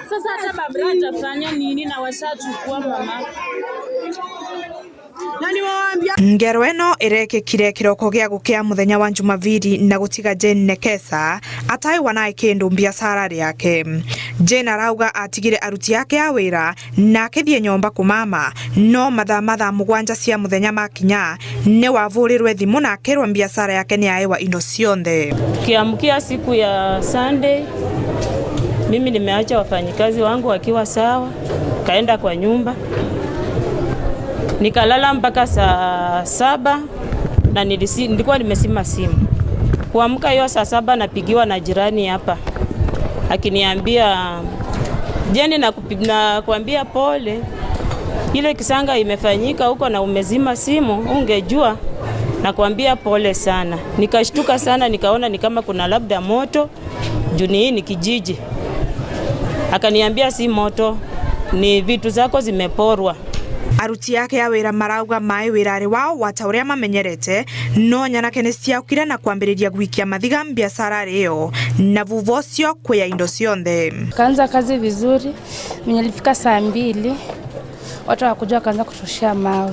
Sasa hata babra atafanya nini na washachukua mama? Ngero ĩno ĩrekĩkire kĩroko gĩa gũkĩa mũthenya wa Jumapili na gũtiga Jane Nekesa ataiwa naye kĩndũ biacara yake. Jane arauga atigire aruti yake a wĩra na akĩthiĩ nyomba kumama, no mathaa mũgwanja cia mũthenya makinya nĩ wavũrĩrwe thimũ na akĩrwo biacara yake nĩ aewa indo cionthe. Kiamkia siku ya Sunday, mimi nimeacha wafanyikazi wangu wakiwa sawa, kaenda kwa nyumba. Nikalala mpaka saa 7 na nilikuwa nimesima simu. Kuamka hiyo saa 7 napigiwa na jirani hapa. Akiniambia, "Jeni na kuambia pole. Ile kisanga imefanyika huko na umezima simu, ungejua na kuambia pole sana." Nikashtuka sana, nikaona ni kama kuna labda moto. Juni hii ni kijiji. Akaniambia si moto, ni vitu zako zimeporwa. Aruti yake ya wĩra marauga mai wĩrarĩ wao wata ũrĩa mamenyerete, no nyanake nĩ ciaukire na kwambĩrĩria gwikia mathiga biashara leo na vuvo cio kwĩa indo cionthe. Kaanza kazi vizuri, mwenye alifika saa 2 watu wakuja kaanza kutushia mawe.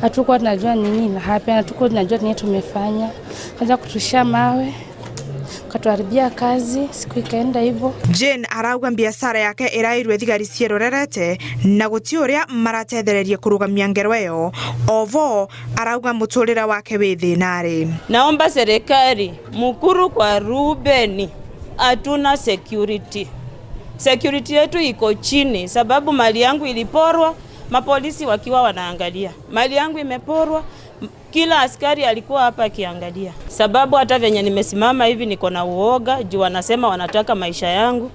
Hatukuwa tunajua nini na hapa, hatukuwa tunajua nini tumefanya. Kaanza kutushia mawe, katuharibia kazi, siku ikaenda hivyo. Jane arauga biashara yake irairwe thigari ciarorerete na gũti ũrĩa maratethereria kũrũgamia ngero ĩyo. Ovo arauga mũtũrĩre wake wĩ thĩnarĩ. Naomba serikali mukuru kwa Ruben, hatuna security. Security yetu iko chini sababu mali yangu iliporwa, mapolisi wakiwa wanaangalia. Mali yangu imeporwa. Kila askari alikuwa hapa akiangalia. Sababu hata venye nimesimama hivi niko na uoga, juu wanasema wanataka maisha yangu.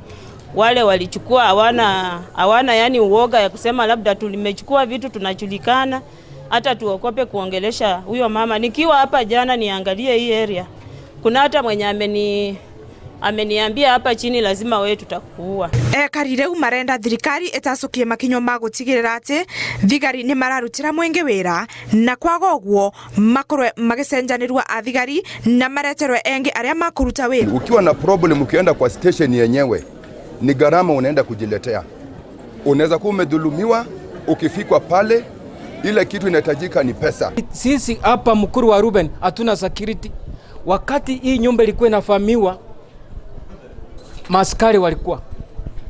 Wale walichukua hawana yani uoga ya kusema labda tulimechukua vitu tunajulikana, hata tuokope kuongelesha huyo mama. Nikiwa hapa jana niangalie hii area, kuna hata mwenye ameniambia hapa chini lazima wewe tutakuua. Karire marenda thirikari etacokie makinyo ma gutigirira ati thigari ni mararutira mwenge wira na kwaga uguo makorwe magicenjanirwa athigari na mareterwe engi aria makuruta wira. Ukiwa na problem ukienda kwa station yenyewe ni gharama unaenda kujiletea. Unaweza kuwa umedhulumiwa, ukifikwa pale ile kitu inahitajika ni pesa. Sisi hapa mkuru wa Ruben hatuna security. Wakati hii nyumba ilikuwa inafamiwa, maskari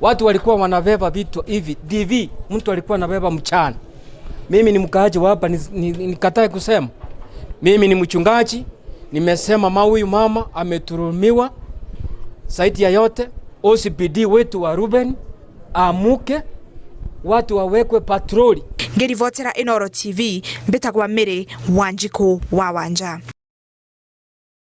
watu walikuwa wanabeba vitu hivi DV, mtu alikuwa anabeba mchana. Mimi ni mkaaji hapa, nikatae kusema mimi ni mchungaji, nimesema huyu mama ameturumiwa. Saiti ya yote OCPD wetu wa Ruben amuke, watu wawekwe patroli. Ngirivotera Inooro TV, Mbitagwa Mary Wanjiku wa Wanja.